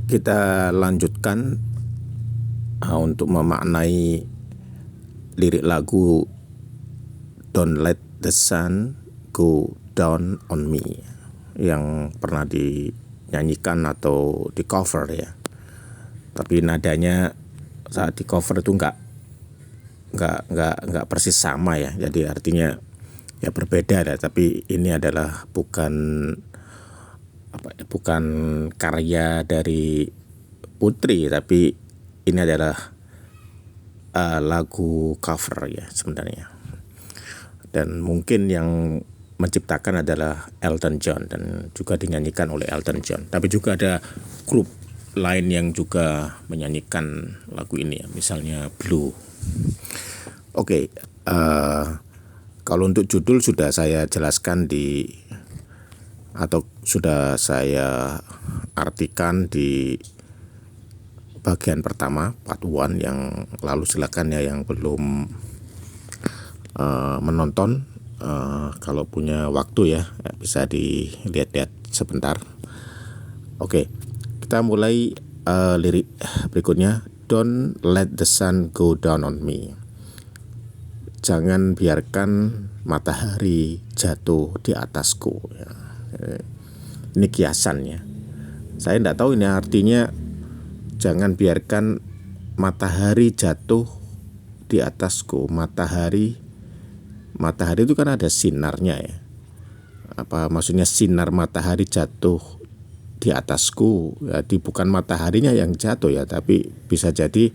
kita lanjutkan untuk memaknai lirik lagu Don't Let the Sun Go Down on Me yang pernah dinyanyikan atau di cover ya. Tapi nadanya saat di cover itu nggak persis sama ya. Jadi artinya ya berbeda ya. Tapi ini adalah bukan karya dari Putri, tapi ini adalah lagu cover ya sebenarnya. Dan mungkin yang menciptakan adalah Elton John dan juga dinyanyikan oleh Elton John. Tapi juga ada grup lain yang juga menyanyikan lagu ini ya, misalnya Blue. Oke, kalau untuk judul sudah saya jelaskan atau sudah saya artikan di bagian pertama part 1 yang lalu. Silakan ya yang belum menonton, kalau punya waktu ya bisa dilihat-lihat sebentar. Oke, kita mulai lirik berikutnya. Don't let the sun go down on me. Jangan biarkan matahari jatuh di atasku ya. Ini kiasannya. Saya tidak tahu ini artinya jangan biarkan matahari jatuh di atasku. Matahari itu kan ada sinarnya ya. Apa maksudnya sinar matahari jatuh di atasku? Jadi bukan mataharinya yang jatuh ya, tapi bisa jadi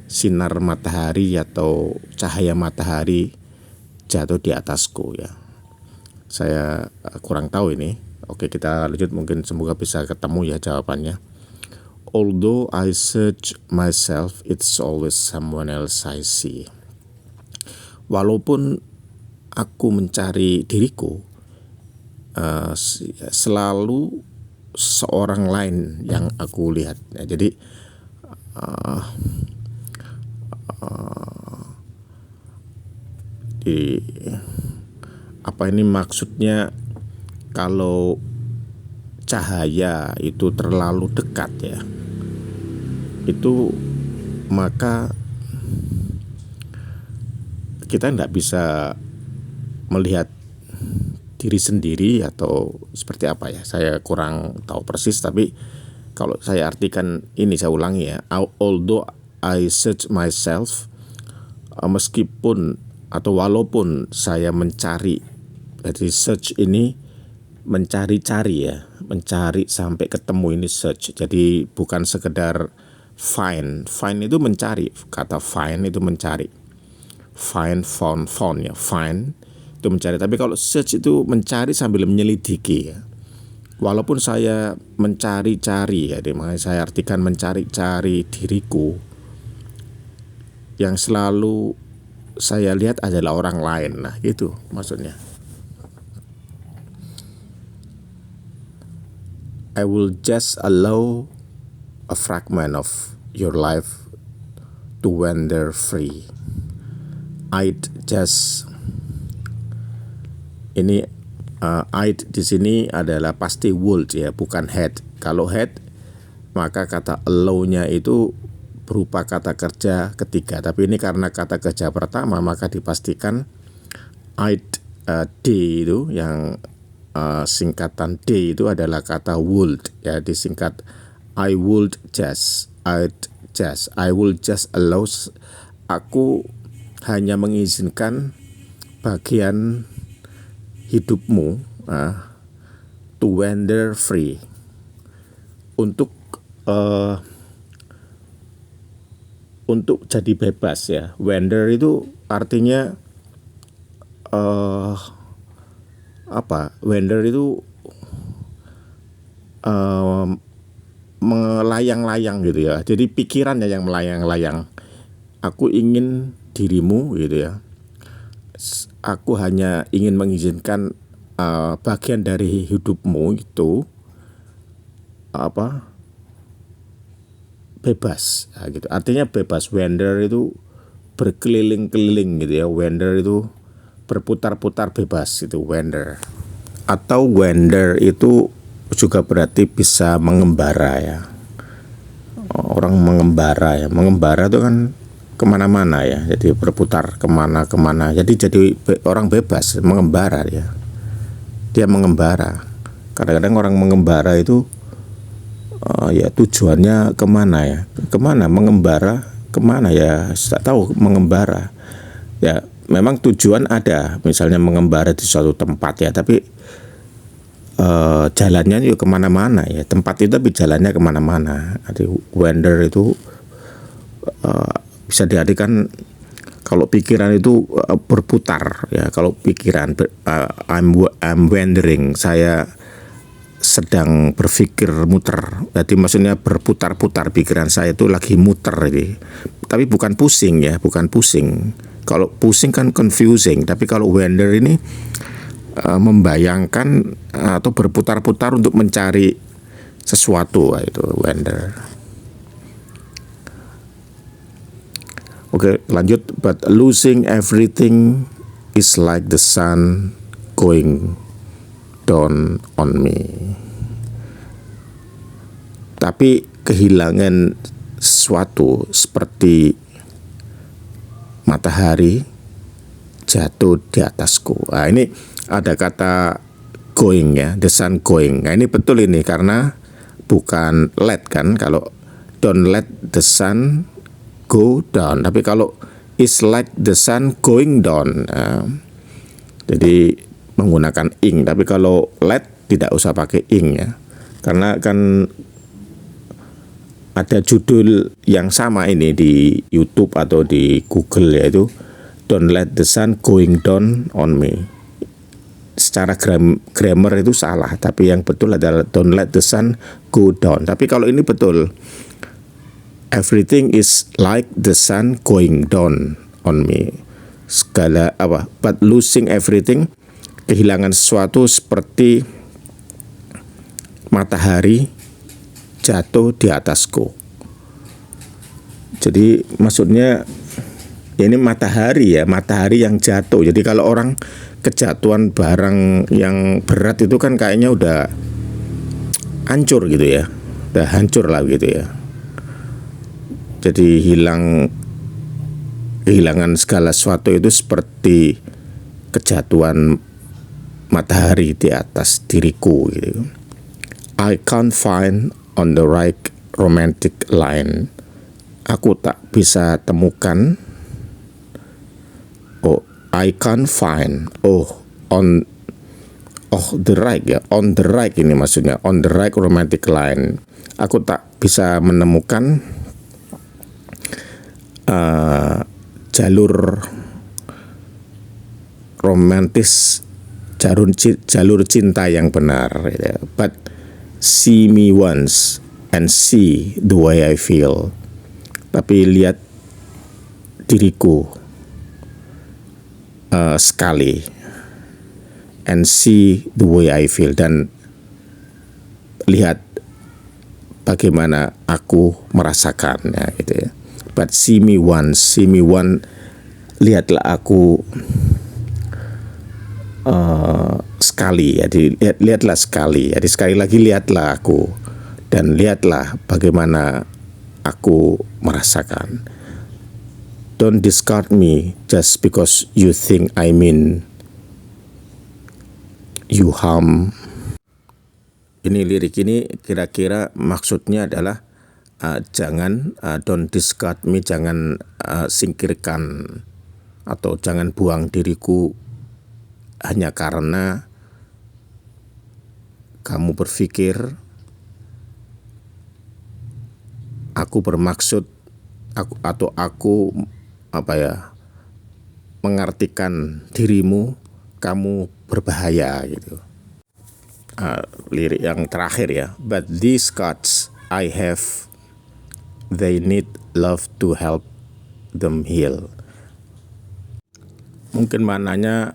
sinar matahari atau cahaya matahari jatuh di atasku ya. Saya kurang tahu ini. Oke, kita lanjut, mungkin semoga bisa ketemu ya jawabannya. Although I search myself, it's always someone else I see. Walaupun aku mencari diriku, selalu seorang lain yang aku lihat. Ya, jadi apa ini maksudnya? Kalau cahaya itu terlalu dekat ya, itu maka kita tidak bisa melihat diri sendiri atau seperti apa ya. Saya kurang tahu persis, tapi kalau saya artikan ini, saya ulangi ya. Although I search myself, meskipun atau walaupun saya mencari, jadi search ini mencari-cari ya, mencari sampai ketemu, ini search. Jadi bukan sekedar find itu mencari, kata find itu mencari, found ya, find itu mencari. Tapi kalau search itu mencari sambil menyelidiki ya. Walaupun saya mencari-cari ya, makanya saya artikan mencari-cari diriku, yang selalu saya lihat adalah orang lain. Nah gitu maksudnya. I will just allow a fragment of your life to wander free. I'd just, ini I'd di sini adalah pasti would ya, bukan had. Kalau had maka kata allow-nya itu berupa kata kerja ketiga. Tapi ini karena kata kerja pertama, maka dipastikan I'd D itu yang singkatan D itu adalah kata would ya, disingkat I would just, I will just allow, aku hanya mengizinkan bagian hidupmu to wander free, untuk jadi bebas ya. Wander itu artinya wander itu melayang-layang gitu ya. Jadi pikirannya yang melayang-layang. Aku ingin dirimu gitu ya. Aku hanya ingin mengizinkan bagian dari hidupmu itu bebas gitu. Artinya bebas. Wander itu berkeliling-keliling gitu ya. Wander itu berputar-putar bebas, itu wander. Atau wander itu juga berarti bisa mengembara ya. orang mengembara ya. Mengembara itu kan kemana-mana ya, jadi berputar kemana-kemana. Jadi orang bebas mengembara ya. Dia mengembara. Kadang-kadang orang mengembara itu ya tujuannya kemana ya? Kemana mengembara? Kemana ya? Tak tahu mengembara. Ya memang tujuan ada, misalnya mengembara di suatu tempat ya, tapi jalannya juga kemana-mana ya. Tempat itu tapi jalannya kemana-mana. Jadi wander itu bisa diartikan kalau pikiran itu berputar ya. Kalau pikiran I'm wandering, saya sedang berpikir muter. Jadi maksudnya berputar-putar, pikiran saya itu lagi muter ini. Tapi bukan pusing ya, bukan pusing. Kalau pusing kan confusing, tapi kalau wander ini membayangkan atau berputar-putar untuk mencari sesuatu, itu wander. Oke, lanjut. But losing everything is like the sun going down on me. Tapi kehilangan sesuatu seperti matahari jatuh di atasku. Nah, ini ada kata going ya, the sun going. Nah, ini betul ini karena bukan let kan. Kalau don't let the sun go down, tapi kalau is like the sun going down, jadi menggunakan ing. Tapi kalau let tidak usah pakai ing ya, karena kan ada judul yang sama ini di YouTube atau di Google, yaitu don't let the sun going down on me. Secara grammar itu salah, tapi yang betul adalah don't let the sun go down. Tapi kalau ini betul, everything is like the sun going down on me. Segala apa? But losing everything, kehilangan sesuatu seperti matahari jatuh di atasku. Jadi maksudnya ini matahari ya, matahari yang jatuh. Jadi kalau orang kejatuhan barang yang berat itu kan kayaknya udah hancur gitu ya, udah hancur lah gitu ya. Jadi kehilangan segala sesuatu itu seperti kejatuhan matahari di atas diriku gitu. I can't find on the right romantic line. Aku tak bisa temukan. I can't find. On the right ya. On the right ini maksudnya. On the right romantic line. Aku tak bisa menemukan jalur romantis, jalur cinta yang benar. But see me once and see the way I feel. Tapi lihat diriku sekali and see the way I feel, dan lihat bagaimana aku merasakannya gitu ya. But see me once, lihatlah aku sekali ya, lihatlah sekali. Jadi sekali lagi lihatlah aku dan lihatlah bagaimana aku merasakan. Don't discard me just because you think I mean you harm. Ini lirik ini kira-kira maksudnya adalah jangan don't discard me, jangan singkirkan atau jangan buang diriku hanya karena kamu berpikir aku bermaksud aku mengartikan dirimu kamu berbahaya gitu. Lirik yang terakhir ya. But these scars I have, they need love to help them heal. Mungkin maknanya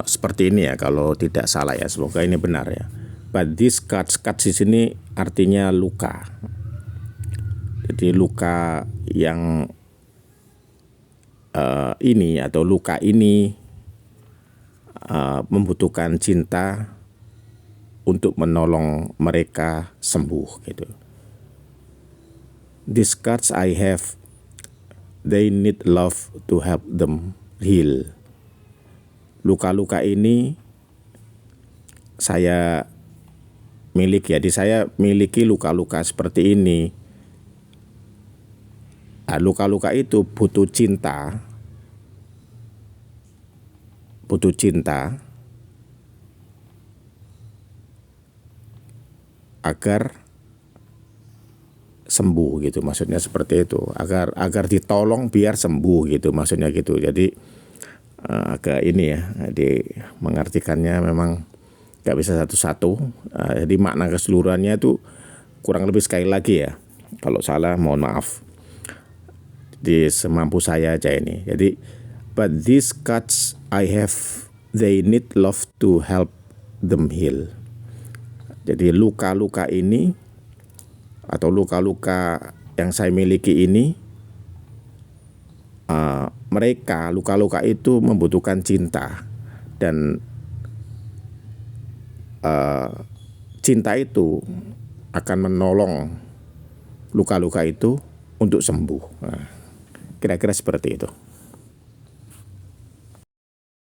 seperti ini ya, kalau tidak salah ya, semoga ini benar ya. But these scars di sini artinya luka. Jadi luka yang ini atau luka ini membutuhkan cinta untuk menolong mereka sembuh gitu. These cuts I have, they need love to help them heal. Luka-luka ini saya miliki, jadi saya miliki luka-luka seperti ini. Nah, luka-luka itu butuh cinta agar sembuh gitu, maksudnya seperti itu, agar ditolong biar sembuh gitu, maksudnya gitu. Jadi agak ini ya, jadi mengartikannya memang gak bisa satu-satu. Jadi makna keseluruhannya itu kurang lebih, sekali lagi ya, kalau salah mohon maaf, di semampu saya aja ini. Jadi but these cuts I have, they need love to help them heal. Jadi luka-luka ini atau luka-luka yang saya miliki ini, mereka luka-luka itu membutuhkan cinta, dan cinta itu akan menolong luka-luka itu untuk sembuh. Nah, kira-kira seperti itu.